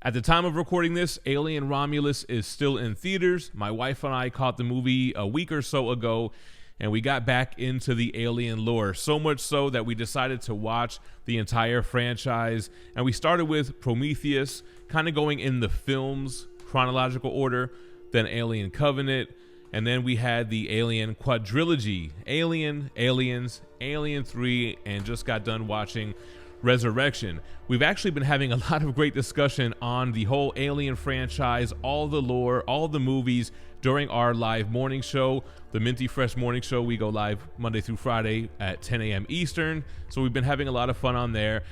At the time of recording this, Alien Romulus is still in theaters. My wife and I caught the movie a week or so ago, and we got back into the Alien lore, so much so that we decided to watch the entire franchise. And we started with Prometheus, kind of going in the film's chronological order, then Alien Covenant, and then we had the Alien quadrilogy, Alien, Aliens, Alien 3, and just got done watching Resurrection. We've actually been having a lot of great discussion on the whole Alien franchise, all the lore, all the movies during our live morning show, the Minty Fresh Morning Show. We go live Monday through Friday at 10 a.m. Eastern. So we've been having a lot of fun on there.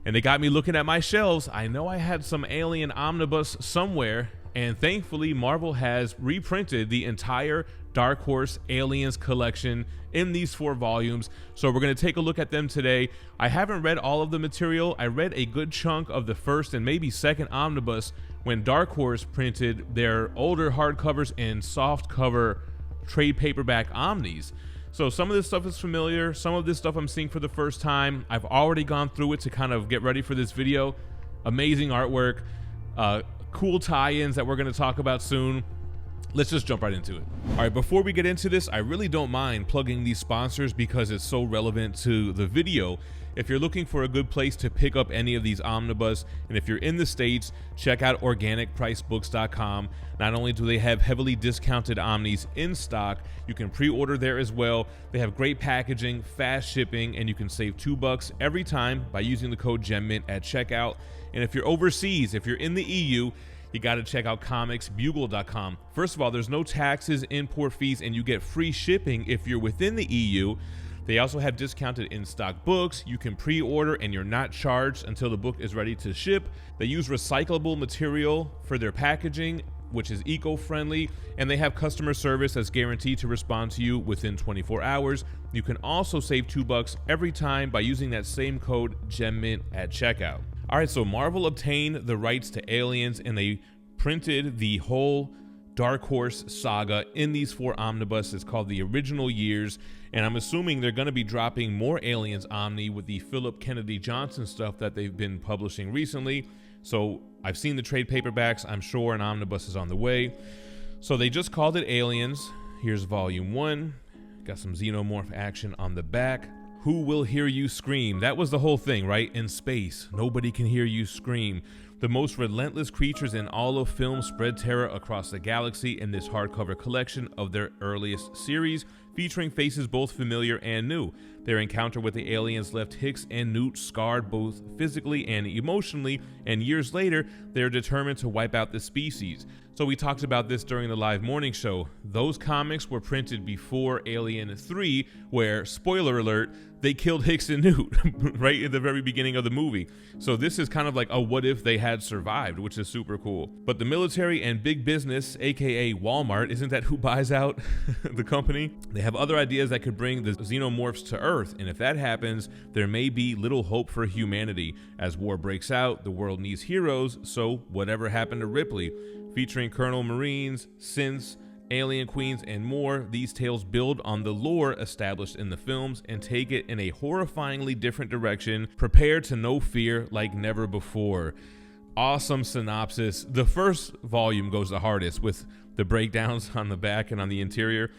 And they got me looking at my shelves. I know I had some Alien Omnibus somewhere, and thankfully Marvel has reprinted the entire Dark Horse Aliens collection in these 4 volumes. So we're going to take a look at them today. I haven't read all of the material. I read a good chunk of the first and maybe second omnibus when Dark Horse printed their older hardcovers and soft cover trade paperback omnis. So some of this stuff is familiar. Some of this stuff I'm seeing for the first time. I've already gone through it to kind of get ready for this video. Amazing artwork, cool tie-ins that we're going to talk about soon. Let's just jump right into it. All right, before we get into this, I really don't mind plugging these sponsors because it's so relevant to the video. If you're looking for a good place to pick up any of these omnibus, and if you're in the States, check out organicpricebooks.com. Not only do they have heavily discounted omnis in stock, you can pre-order there as well. They have great packaging, fast shipping, and you can save $2 every time by using the code GemMint at checkout. And if you're overseas, if you're in the EU, you got to check out comicsbugle.com. First of all, there's no taxes, import fees, and you get free shipping if you're within the EU. They also have discounted in-stock books. You can pre-order and you're not charged until the book is ready to ship. They use recyclable material for their packaging, which is eco-friendly, and they have customer service that's guaranteed to respond to you within 24 hours. You can also save $2 every time by using that same code GemMint at checkout. All right, so Marvel obtained the rights to Aliens, and they printed the whole Dark Horse saga in these 4 omnibus. It's called The Original Years, and I'm assuming they're going to be dropping more Aliens Omni with the Philip Kennedy Johnson stuff that they've been publishing recently. So I've seen the trade paperbacks. I'm sure an omnibus is on the way. So they just called it Aliens. Here's volume 1. Got some xenomorph action on the back. Who will hear you scream? That was the whole thing, right? In space, nobody can hear you scream. The most relentless creatures in all of film spread terror across the galaxy in this hardcover collection of their earliest series, featuring faces both familiar and new. Their encounter with the aliens left Hicks and Newt scarred both physically and emotionally, and years later, they're determined to wipe out the species. So we talked about this during the live morning show. Those comics were printed before Alien 3, where, spoiler alert, they killed Hicks and Newt right in the very beginning of the movie. So this is kind of like a what if they had survived, which is super cool. But the military and big business, aka Walmart, isn't that who buys out the company? They have other ideas that could bring the xenomorphs to Earth, and if that happens, there may be little hope for humanity. As war breaks out, the world needs heroes, so whatever happened to Ripley? Featuring Colonel Marines, synths, alien queens, and more, these tales build on the lore established in the films and take it in a horrifyingly different direction. Prepare to know fear like never before. Awesome synopsis. The first volume goes the hardest with the breakdowns on the back and on the interior.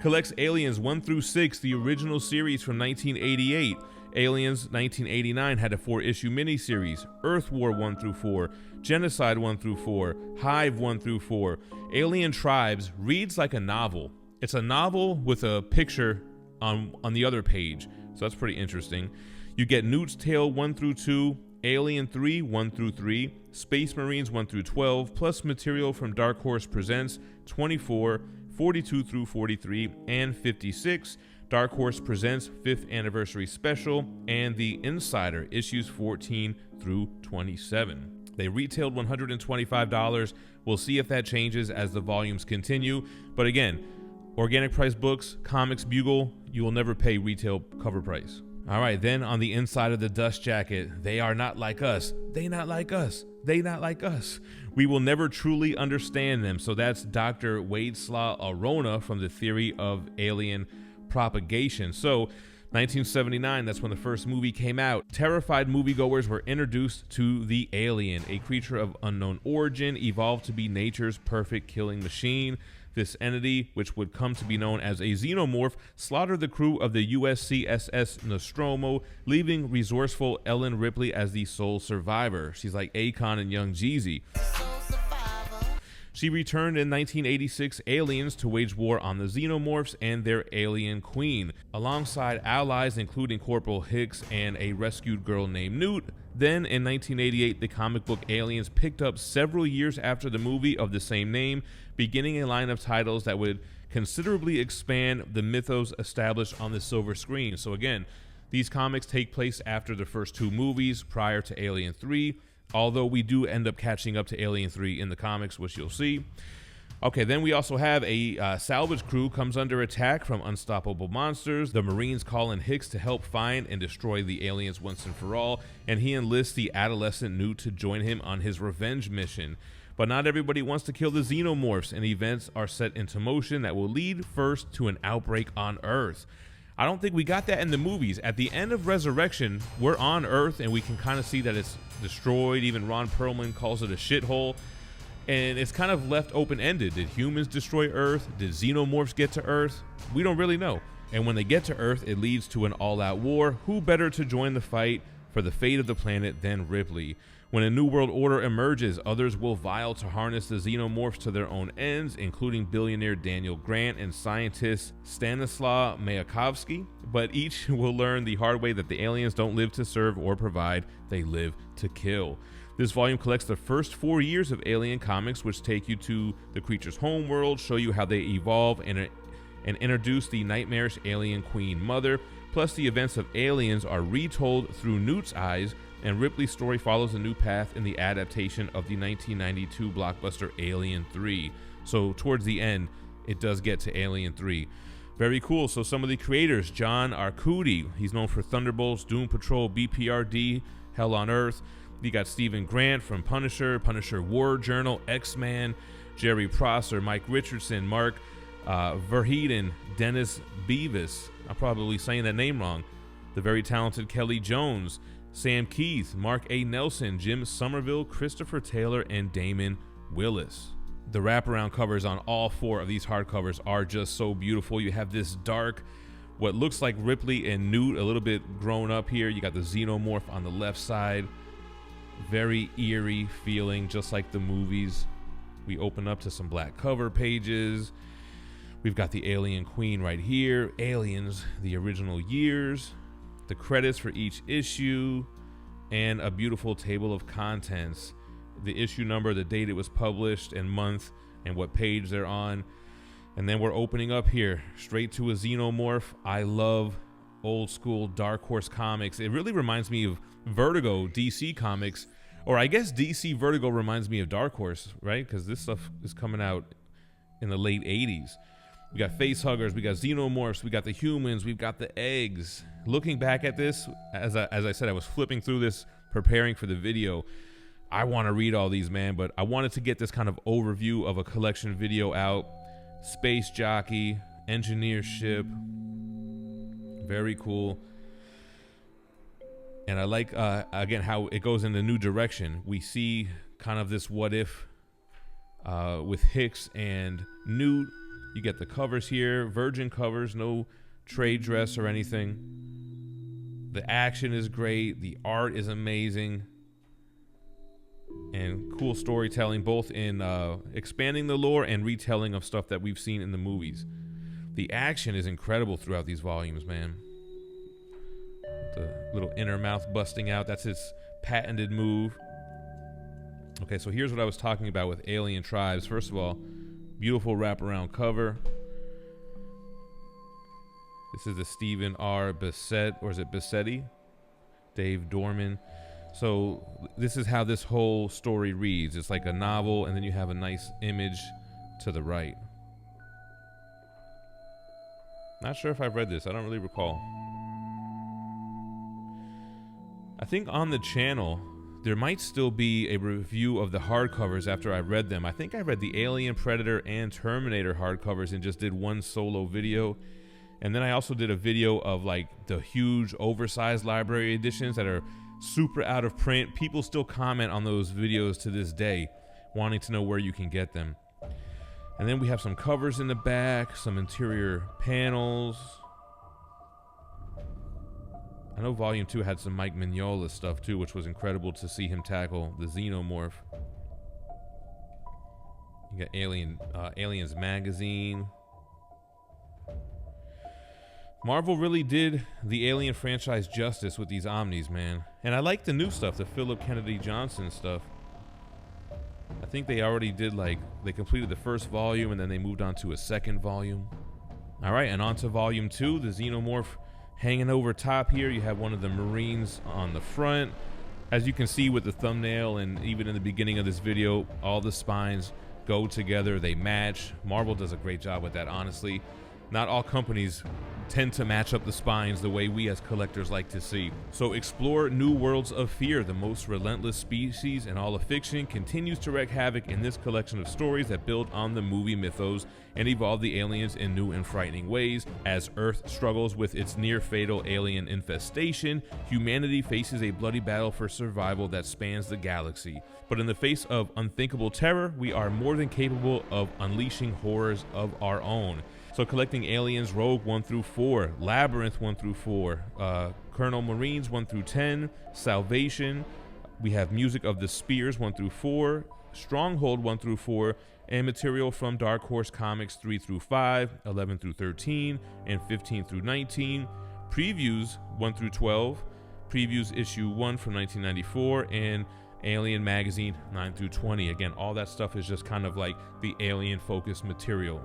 Collects Aliens 1 through 6, the original series from 1988. Aliens 1989 had a 4-issue miniseries. Earth War 1 through 4. Genocide 1 through 4. Hive 1 through 4. Alien Tribes reads like a novel. It's a novel with a picture on the other page, so that's pretty interesting. You get Newt's Tale 1 through 2, Alien 3 1 through 3, Space Marines 1 through 12, plus material from Dark Horse Presents 24, 42 through 43, and 56. Dark Horse Presents 5th Anniversary Special, and The Insider, issues 14 through 27. They retailed $125. We'll see if that changes as the volumes continue. But again, organic price books, Comics Bugle, you will never pay retail cover price. All right, then on the inside of the dust jacket, they are not like us. They not like us. They not like us. We will never truly understand them. So that's Dr. Wadeslaw Arona from the Theory of Alien Propagation. So 1979, that's when the first movie came out. Terrified moviegoers were introduced to the alien, a creature of unknown origin, evolved to be nature's perfect killing machine. This entity, which would come to be known as a xenomorph, slaughtered the crew of the USCSS Nostromo, leaving resourceful Ellen Ripley as the sole survivor. She's like Akon and Young Jeezy. She returned in 1986 Aliens to wage war on the xenomorphs and their alien queen, alongside allies including Corporal Hicks and a rescued girl named Newt. Then in 1988, the comic book Aliens picked up several years after the movie of the same name, beginning a line of titles that would considerably expand the mythos established on the silver screen. So again, these comics take place after the first two movies, prior to Alien 3, although we do end up catching up to Alien 3 in the comics, which you'll see. Okay, then we also have a salvage crew comes under attack from unstoppable monsters. The Marines call in Hicks to help find and destroy the aliens once and for all, and he enlists the adolescent Newt to join him on his revenge mission. But not everybody wants to kill the xenomorphs, and events are set into motion that will lead first to an outbreak on Earth. I don't think we got that in the movies. At the end of Resurrection, we're on Earth, and we can kind of see that it's destroyed. Even Ron Perlman calls it a shithole. And it's kind of left open-ended. Did humans destroy Earth? Did xenomorphs get to Earth? We don't really know. And when they get to Earth, it leads to an all-out war. Who better to join the fight for the fate of the planet than Ripley? When a new world order emerges, others will vie to harness the xenomorphs to their own ends, including billionaire Daniel Grant and scientist Stanislaw Mayakovsky. But each will learn the hard way that the aliens don't live to serve or provide, they live to kill. This volume collects the first 4 years of Alien comics, which take you to the creature's homeworld, show you how they evolve, and introduce the nightmarish alien queen mother. Plus, the events of Aliens are retold through Newt's eyes, and Ripley's story follows a new path in the adaptation of the 1992 blockbuster Alien 3. So towards the end, it does get to Alien 3. Very cool. So some of the creators, John Arcudi, he's known for Thunderbolts, Doom Patrol, BPRD, Hell on Earth. You got Stephen Grant from Punisher, Punisher War Journal, X-Man, Jerry Prosser, Mike Richardson, Mark Verheiden, Dennis Beavis. I'm probably saying that name wrong. The very talented Kelly Jones, Sam Keith, Mark A. Nelson, Jim Somerville, Christopher Taylor, and Damon Willis. The wraparound covers on all 4 of these hardcovers are just so beautiful. You have this dark, what looks like Ripley and Newt, a little bit grown up here. You got the xenomorph on the left side. Very eerie feeling, just like the movies. We open up to some black cover pages. We've got the alien queen right here. Aliens, the original years. The credits for each issue, and a beautiful table of contents. The issue number, the date it was published, and month, and what page they're on. And then we're opening up here, straight to a xenomorph. I love old school Dark Horse comics. It really reminds me of Vertigo DC comics, or I guess DC Vertigo reminds me of Dark Horse, right? Because this stuff is coming out in the late 80s. We got face huggers, we got xenomorphs, we got the humans, we've got the eggs. Looking back at this, as I said, I was flipping through this, preparing for the video. I want to read all these, man, but I wanted to get this kind of overview of a collection video out. Space Jockey, Engineer Ship, very cool. And I like, again, how it goes in a new direction. We see kind of this what if with Hicks and Newt. You get the covers here, virgin covers, no trade dress or anything. The action is great. The art is amazing. And cool storytelling, both in expanding the lore and retelling of stuff that we've seen in the movies. The action is incredible throughout these volumes, man. The little inner mouth busting out, that's its patented move. Okay, so here's what I was talking about with Alien Tribes. First of all, beautiful wraparound cover. This is the Stephen R. Bissett, or is it Bissetti? Dave Dorman. So this is how this whole story reads. It's like a novel, and then you have a nice image to the right. Not sure if I've read this. I don't really recall. I think on the channel, there might still be a review of the hardcovers after I read them. I think I read the Alien, Predator, and Terminator hardcovers and just did one solo video. And then I also did a video of like the huge oversized library editions that are super out of print. People still comment on those videos to this day, wanting to know where you can get them. And then we have some covers in the back, some interior panels. I know Volume 2 had some Mike Mignola stuff too, which was incredible to see him tackle the Xenomorph. You got Aliens Magazine. Marvel really did the Alien franchise justice with these Omnis, man. And I like the new stuff, the Philip Kennedy Johnson stuff. I think they already did, like, they completed the first volume and then they moved on to a second volume. All right, and on to Volume 2, the Xenomorph hanging over top here. You have one of the Marines on the front. As you can see with the thumbnail and even in the beginning of this video, all the spines go together, they match. Marvel does a great job with that, honestly. Not all companies tend to match up the spines the way we as collectors like to see. So explore new worlds of fear. The most relentless species in all of fiction continues to wreak havoc in this collection of stories that build on the movie mythos and evolve the aliens in new and frightening ways. As Earth struggles with its near-fatal alien infestation, humanity faces a bloody battle for survival that spans the galaxy. But in the face of unthinkable terror, we are more than capable of unleashing horrors of our own. So collecting Aliens Rogue 1 through 4, Labyrinth 1 through 4, Colonel Marines 1 through 10, Salvation. We have Music of the Spears 1 through 4, Stronghold 1 through 4, and material from Dark Horse Comics 3 through 5, 11 through 13, and 15 through 19. Previews 1 through 12, Previews issue 1 from 1994, and Alien Magazine 9 through 20. Again, all that stuff is just kind of like the alien focused material.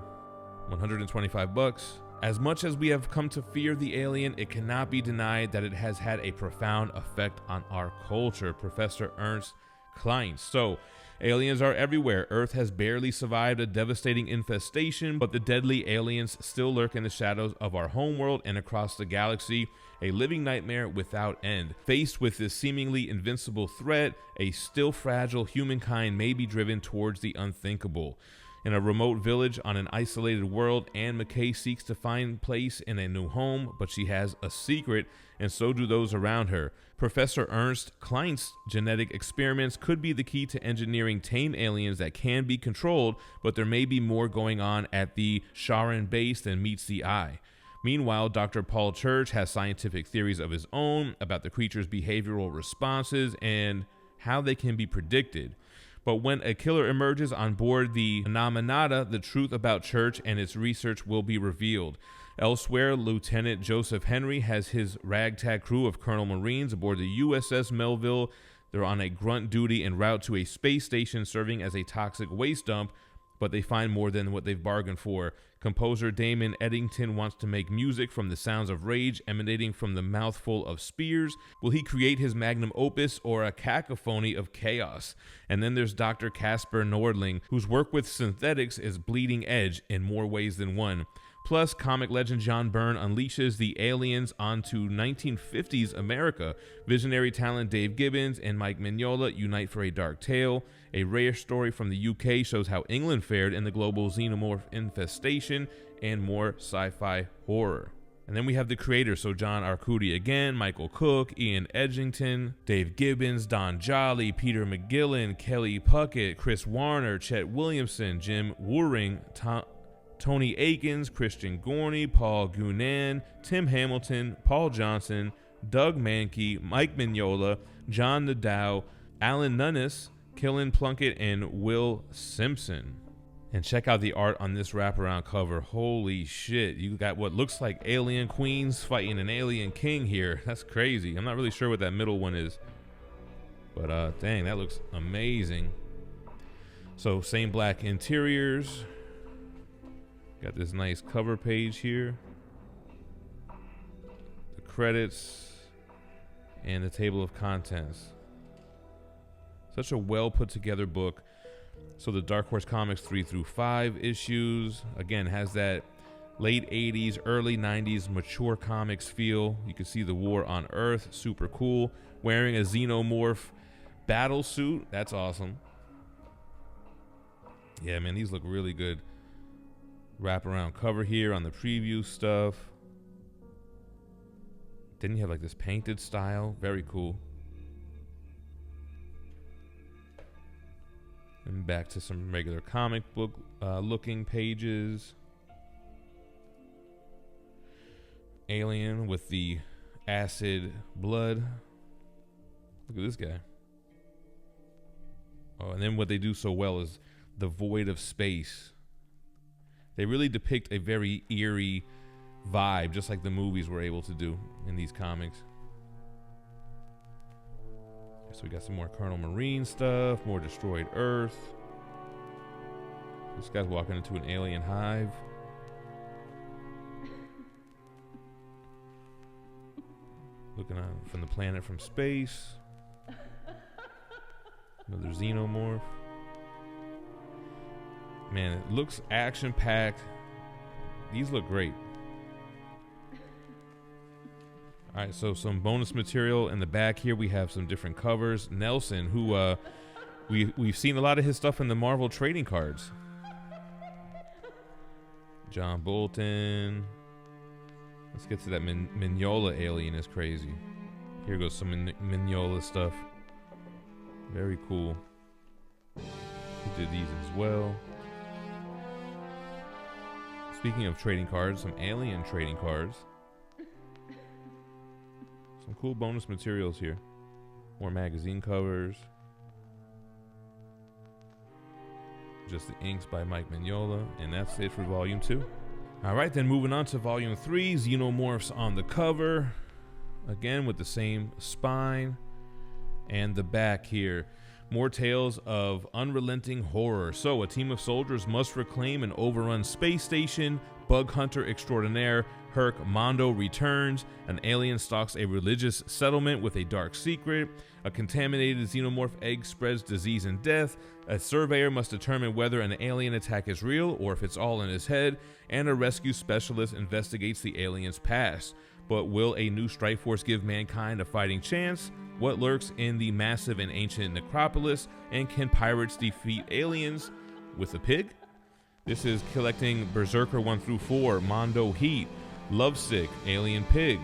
125 bucks. As much as we have come to fear the alien, it cannot be denied that it has had a profound effect on our culture. Professor Ernst Klein. So, aliens are everywhere. Earth has barely survived a devastating infestation, but the deadly aliens still lurk in the shadows of our homeworld and across the galaxy, a living nightmare without end. Faced with this seemingly invincible threat, a still fragile humankind may be driven towards the unthinkable. In a remote village on an isolated world, Anne McKay seeks to find place in a new home, but she has a secret, and so do those around her. Professor Ernst Klein's genetic experiments could be the key to engineering tame aliens that can be controlled, but there may be more going on at the Sharon base than meets the eye. Meanwhile, Dr. Paul Church has scientific theories of his own about the creature's behavioral responses and how they can be predicted. But when a killer emerges on board the Nominata, the truth about Church and its research will be revealed. Elsewhere, Lieutenant Joseph Henry has his ragtag crew of Colonel Marines aboard the USS Melville. They're on a grunt duty en route to a space station serving as a toxic waste dump, but they find more than what they've bargained for. Composer Damon Eddington wants to make music from the sounds of rage emanating from the mouthful of spears. Will he create his magnum opus or a cacophony of chaos? And then there's Dr. Casper Nordling, whose work with synthetics is bleeding edge in more ways than one. Plus, comic legend John Byrne unleashes the aliens onto 1950s America. Visionary talent Dave Gibbons and Mike Mignola unite for a dark tale. A rare story from the UK shows how England fared in the global xenomorph infestation, and more sci-fi horror. And then we have the creators, so John Arcudi again, Michael Cook, Ian Edgington, Dave Gibbons, Don Jolly, Peter McGillen, Kelly Puckett, Chris Warner, Chet Williamson, Jim Waring, Tony Akins, Christian Gorney, Paul Gunan, Tim Hamilton, Paul Johnson, Doug Mankey, Mike Mignola, John Nadeau, Alan Nunes, Killen Plunkett, and Will Simpson. And check out the art on this wraparound cover. Holy shit, you got what looks like alien queens fighting an alien king here. That's crazy. I'm not really sure what that middle one is, but dang, that looks amazing. So same black interiors. Got this nice cover page here, the credits, and the table of contents. Such a well put together book. So the Dark Horse Comics 3 through 5 issues, again, has that late 80s, early 90s mature comics feel. You can see the war on Earth, super cool. Wearing a xenomorph battle suit, that's awesome. Yeah, man, these look really good. Wraparound cover here on the preview stuff. Then you have like this painted style. Very cool. And back to some regular comic book looking pages. Alien with the acid blood. Look at this guy. Oh, and then what they do so well is the void of space. They really depict a very eerie vibe, just like the movies were able to do in these comics. So we got some more Colonel Marine stuff, more Destroyed Earth. This guy's walking into an alien hive. Looking out from the planet from space. Another xenomorph. Man, it looks action-packed. These look great. All right, so some bonus material in the back here. We have some different covers. Nelson, who we've seen a lot of his stuff in the Marvel trading cards. John Bolton. Let's get to that Mignola alien is crazy. Here goes some Mignola stuff. Very cool. He did these as well. Speaking of trading cards, some alien trading cards. Some cool bonus materials here. More magazine covers. Just the inks by Mike Mignola. And that's it for volume 2. All right, then moving on to volume 3. Xenomorphs on the cover. Again with the same spine. And the back here. More tales of unrelenting horror. So a team of soldiers must reclaim an overrun space station. Bug hunter extraordinaire Herc Mondo returns. An alien stalks a religious settlement with a dark secret. A contaminated xenomorph egg spreads disease and death. A surveyor must determine whether an alien attack is real or if it's all in his head. And a rescue specialist investigates the alien's past. But will a new strike force give mankind a fighting chance? What lurks in the massive and ancient necropolis? And can pirates defeat aliens with a pig? This is collecting Berserker 1 through 4, Mondo Heat, Lovesick, Alien Pig,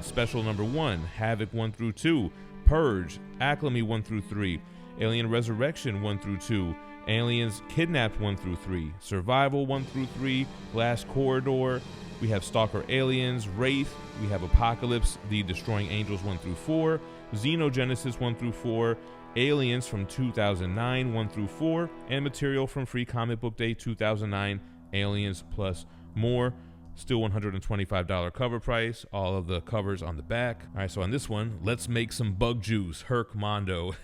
Special number 1, Havoc 1 through 2, Purge, Acclamy 1 through 3, Alien Resurrection 1 through 2, Aliens Kidnapped 1 through 3, Survival 1 through 3, Glass Corridor. We have Stalker Aliens, Wraith. We have Apocalypse, The Destroying Angels 1 through 4, Xenogenesis 1 through 4, Aliens from 2009 1 through 4, and material from Free Comic Book Day 2009, Aliens plus more. Still $125 cover price. All of the covers on the back. All right, so on this one, let's make some bug juice. Herc Mondo.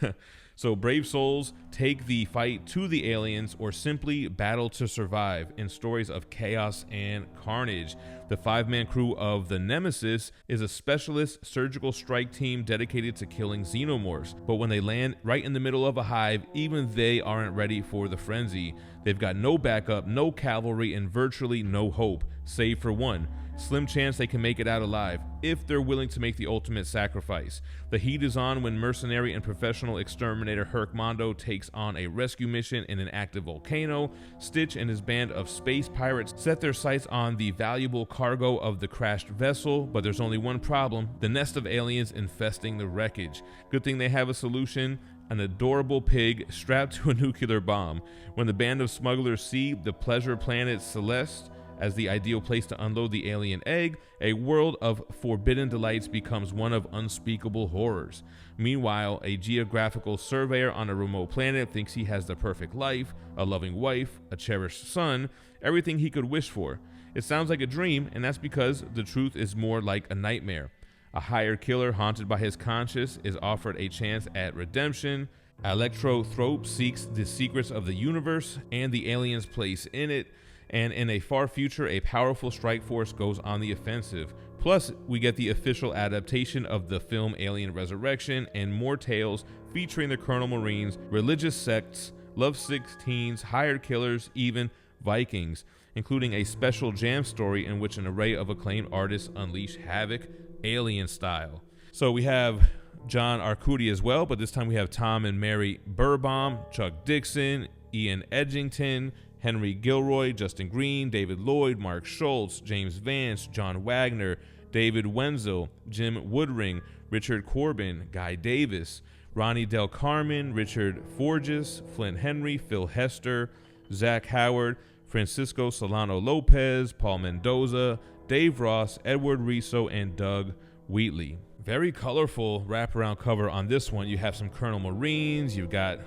So brave souls take the fight to the aliens or simply battle to survive in stories of chaos and carnage. The 5-man crew of the Nemesis is a specialist surgical strike team dedicated to killing xenomorphs. But when they land right in the middle of a hive, even they aren't ready for the frenzy. They've got no backup, no cavalry, and virtually no hope, save for one. Slim chance they can make it out alive, if they're willing to make the ultimate sacrifice. The heat is on when mercenary and professional exterminator Herc Mondo takes on a rescue mission in an active volcano. Stitch and his band of space pirates set their sights on the valuable cargo of the crashed vessel, but there's only one problem: the nest of aliens infesting the wreckage. Good thing they have a solution: an adorable pig strapped to a nuclear bomb. When the band of smugglers see the pleasure planet Celeste as the ideal place to unload the alien egg, a world of forbidden delights becomes one of unspeakable horrors. Meanwhile, a geographical surveyor on a remote planet thinks he has the perfect life, a loving wife, a cherished son, everything he could wish for. It sounds like a dream, and that's because the truth is more like a nightmare. A hired killer haunted by his conscience is offered a chance at redemption. Electrothrope seeks the secrets of the universe and the alien's place in it. And in a far future, a powerful strike force goes on the offensive. Plus, we get the official adaptation of the film Alien Resurrection and more tales featuring the Colonel Marines, religious sects, lovesick teens, hired killers, even Vikings, including a special jam story in which an array of acclaimed artists unleash havoc, alien style. So we have John Arcudi as well, but this time we have Tom and Mary Burbaum, Chuck Dixon, Ian Edgington, Henry Gilroy, Justin Green, David Lloyd, Mark Schultz, James Vance, John Wagner, David Wenzel, Jim Woodring, Richard Corbin, Guy Davis, Ronnie Del Carmen, Richard Forges, Flint Henry, Phil Hester, Zach Howard, Francisco Solano Lopez, Paul Mendoza, Dave Ross, Edward Riso, and Doug Wheatley. Very colorful wraparound cover on this one. You have some Colonel Marines. You've got,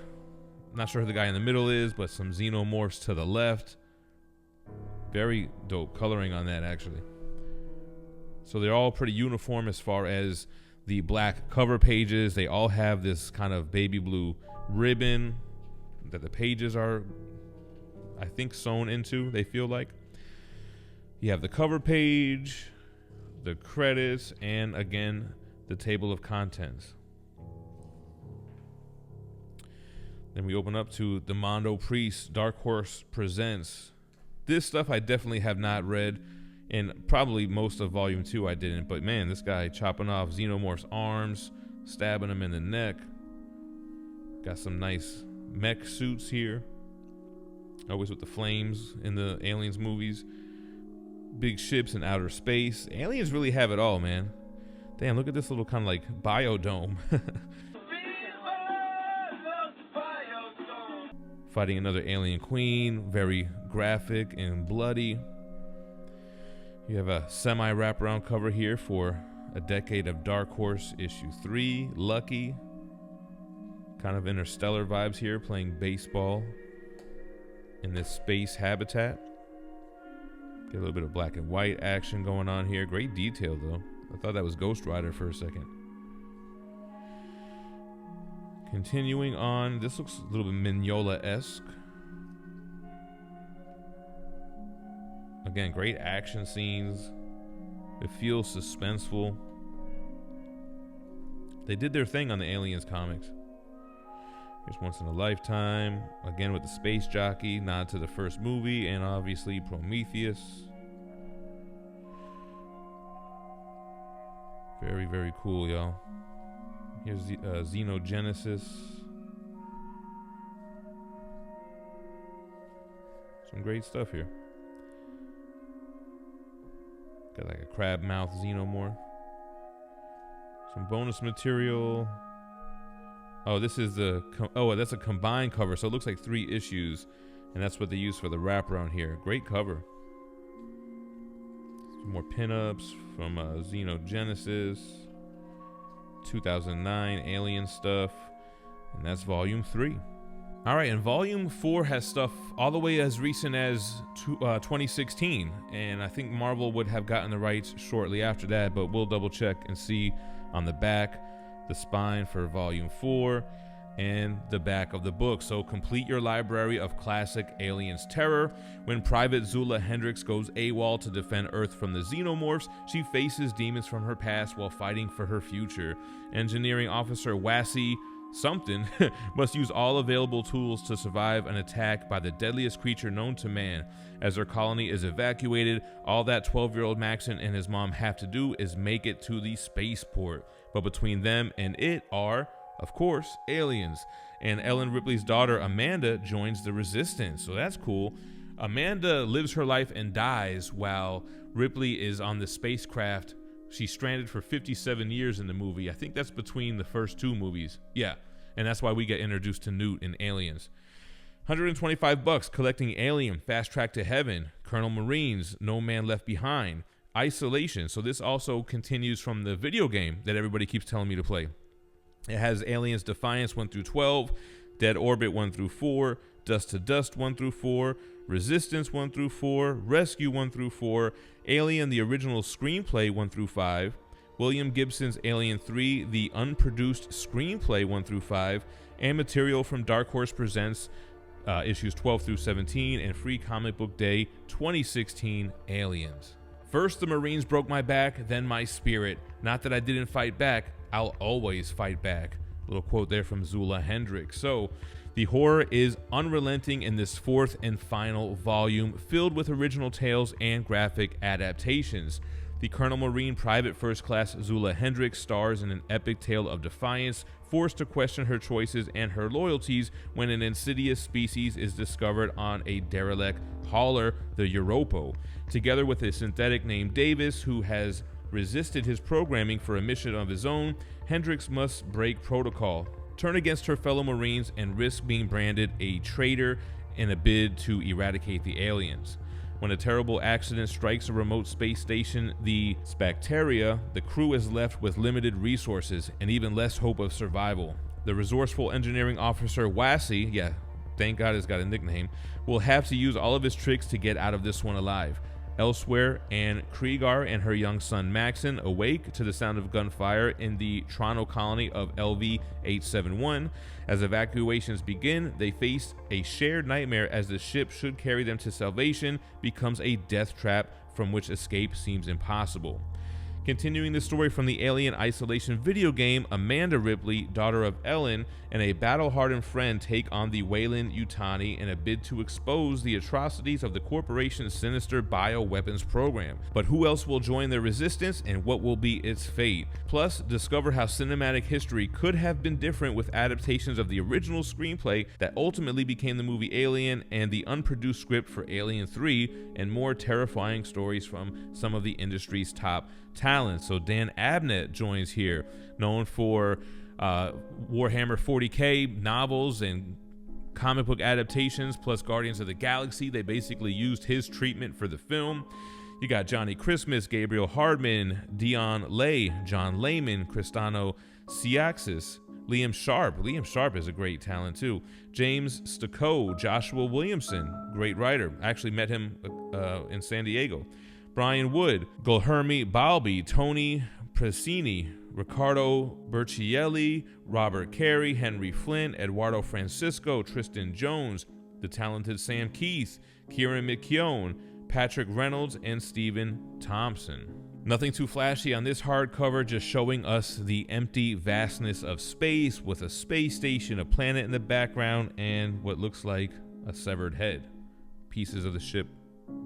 not sure who the guy in the middle is, but some Xenomorphs to the left. Very dope coloring on that, actually. So they're all pretty uniform as far as the black cover pages. They all have this kind of baby blue ribbon that the pages are, I think, sewn into, they feel like. You have the cover page, the credits, and again, the table of contents. Then we open up to the Mondo Priest Dark Horse Presents. This stuff I definitely have not read, and probably most of Volume 2 I didn't, but man, this guy chopping off Xenomorph's arms, stabbing him in the neck. Got some nice mech suits here. Always with the flames in the Aliens movies. Big ships in outer space. Aliens really have it all, man. Damn, look at this little kind of like biodome. Fighting another alien queen. Very graphic and bloody. You have a semi-wraparound cover here for A Decade of Dark Horse issue 3. Lucky. Kind of interstellar vibes here, playing baseball in this space habitat. Get a little bit of black and white action going on here. Great detail, though. I thought that was Ghost Rider for a second. Continuing on, this looks a little bit Mignola-esque. Again, great action scenes. It feels suspenseful. They did their thing on the Aliens comics. Here's Once in a Lifetime. Again with the space jockey, nod to the first movie, and obviously Prometheus. Very, very cool, y'all. Here's the Xenogenesis. Some great stuff here. Got like a crab mouth Xenomorph. Some bonus material. Oh, this is the, that's a combined cover, so it looks like 3 issues, and that's what they use for the wraparound here. Great cover. Some more pinups from Xenogenesis, 2009 Alien stuff, and that's Volume 3. All right, and Volume 4 has stuff all the way as recent as 2016, and I think Marvel would have gotten the rights shortly after that, but we'll double check and see on the back. The spine for Volume 4, and the back of the book. So complete your library of classic Aliens terror. When Private Zula Hendricks goes AWOL to defend Earth from the Xenomorphs, she faces demons from her past while fighting for her future. Engineering Officer Wassie something must use all available tools to survive an attack by the deadliest creature known to man. As their colony is evacuated, all that 12-year-old Maxon and his mom have to do is make it to the spaceport. But between them and it are, of course, aliens. And Ellen Ripley's daughter Amanda joins the resistance, so that's cool. Amanda lives her life and dies while Ripley is on the spacecraft. She's stranded for 57 years in the movie. I think that's between the first 2 movies. Yeah, and that's why we get introduced to Newt in Aliens. $125 collecting Alien, Fast Track to Heaven, Colonel Marines, No Man Left Behind, Isolation. So this also continues from the video game that everybody keeps telling me to play. It has Aliens Defiance 1 through 12, Dead Orbit 1 through 4, Dust to Dust 1 through 4, Resistance 1 through 4, Rescue 1 through 4, Alien the Original Screenplay 1 through 5, William Gibson's Alien 3, the Unproduced Screenplay 1 through 5, and material from Dark Horse Presents issues 12 through 17, and Free Comic Book Day 2016 Aliens. First the Marines broke my back, then my spirit. Not that I didn't fight back, I'll always fight back. Little quote there from Zula Hendricks. So the horror is unrelenting in this 4th and final volume, filled with original tales and graphic adaptations. The Colonel Marine Private First Class Zula Hendricks stars in an epic tale of defiance, forced to question her choices and her loyalties when an insidious species is discovered on a derelict hauler, the Europo. Together with a synthetic named Davis, who has resisted his programming for a mission of his own, Hendricks must break protocol, turn against her fellow Marines, and risk being branded a traitor in a bid to eradicate the aliens. When a terrible accident strikes a remote space station, the Spectaria, the crew is left with limited resources and even less hope of survival. The resourceful engineering officer Wassey, yeah, thank God he's got a nickname, will have to use all of his tricks to get out of this one alive. Elsewhere, Anne Kriegar and her young son Maxon awake to the sound of gunfire in the Toronto colony of LV-871. As evacuations begin, they face a shared nightmare as the ship should carry them to salvation becomes a death trap from which escape seems impossible. Continuing the story from the Alien Isolation video game, Amanda Ripley, daughter of Ellen, and a battle-hardened friend take on the Weyland-Yutani in a bid to expose the atrocities of the corporation's sinister bioweapons program. But who else will join their resistance, and what will be its fate? Plus, discover how cinematic history could have been different with adaptations of the original screenplay that ultimately became the movie Alien, and the unproduced script for Alien 3, and more terrifying stories from some of the industry's top talent. So Dan Abnett joins here, known for Warhammer 40k novels and comic book adaptations, plus Guardians of the Galaxy. They basically used his treatment for the film. You got Johnny Christmas, Gabriel Hardman, Dion Lay, John Layman, Cristano Ciaxis, Liam Sharp. Liam Sharp is a great talent too. James Stacco, Joshua Williamson, great writer. I actually met him in San Diego. Brian Wood, Guilherme Balbi, Tony Presini, Riccardo Bercielli, Robert Carey, Henry Flynn, Eduardo Francisco, Tristan Jones, the talented Sam Keith, Kieran McKeown, Patrick Reynolds, and Stephen Thompson. Nothing too flashy on this hardcover, just showing us the empty vastness of space with a space station, a planet in the background, and what looks like a severed head. Pieces of the ship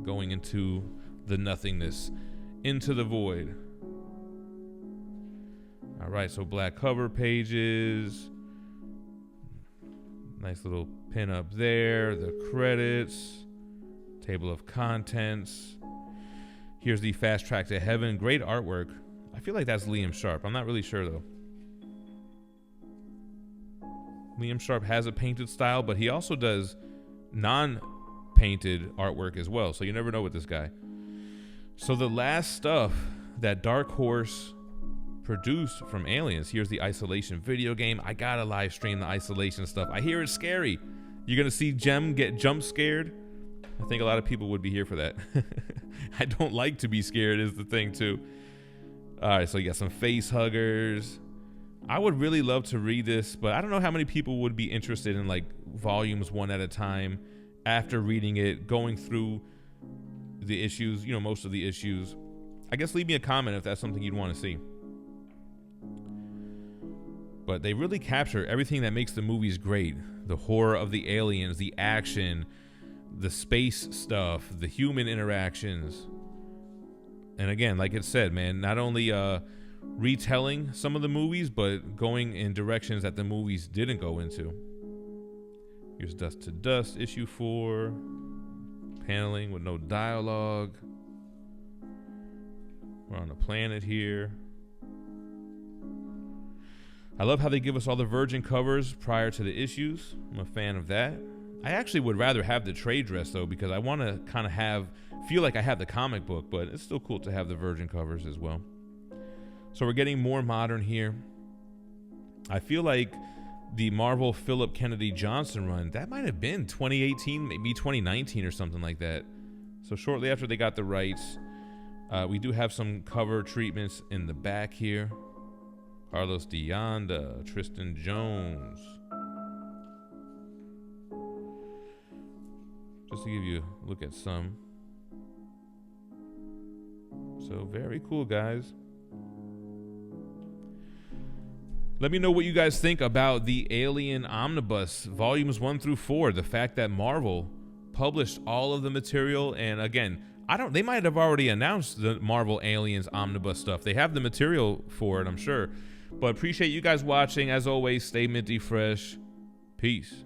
going into the nothingness, into the void. All right, so black cover pages. Nice little pin up there. The credits. Table of contents. Here's the Fast Track to Heaven. Great artwork. I feel like that's Liam Sharp. I'm not really sure, though. Liam Sharp has a painted style, but he also does non-painted artwork as well, so you never know with this guy. So the last stuff that Dark Horse produced from Aliens, here's the Isolation video game. I gotta live stream the Isolation stuff. I hear it's scary. You're gonna see Gem get jump scared. I think a lot of people would be here for that. I don't like to be scared is the thing too. All right, so you got some face huggers. I would really love to read this, but I don't know how many people would be interested in like volumes one at a time after reading it, going through the issues, you know, most of the issues. I guess leave me a comment if that's something you'd want to see. But they really capture everything that makes the movies great. The horror of the aliens, the action, the space stuff, the human interactions. And again, like it said, man, not only retelling some of the movies, but going in directions that the movies didn't go into. Here's Dust to Dust, issue 4. Paneling with no dialogue. We're on a planet here. I love how they give us all the virgin covers prior to the issues. I'm a fan of that. I actually would rather have the trade dress though, because I want to kind of feel like I have the comic book, but it's still cool to have the virgin covers as well. So we're getting more modern here. I feel like the Marvel Philip Kennedy Johnson run, that might have been 2018, maybe 2019 or something like that. So shortly after they got the rights, we do have some cover treatments in the back here. Carlos de Yanda, Tristan Jones. Just to give you a look at some. So very cool, guys. Let me know what you guys think about the Alien Omnibus volumes 1 through 4. The fact that Marvel published all of the material, and again, they might have already announced the Marvel Aliens Omnibus stuff. They have the material for it, I'm sure. But appreciate you guys watching. As always, stay minty fresh. Peace.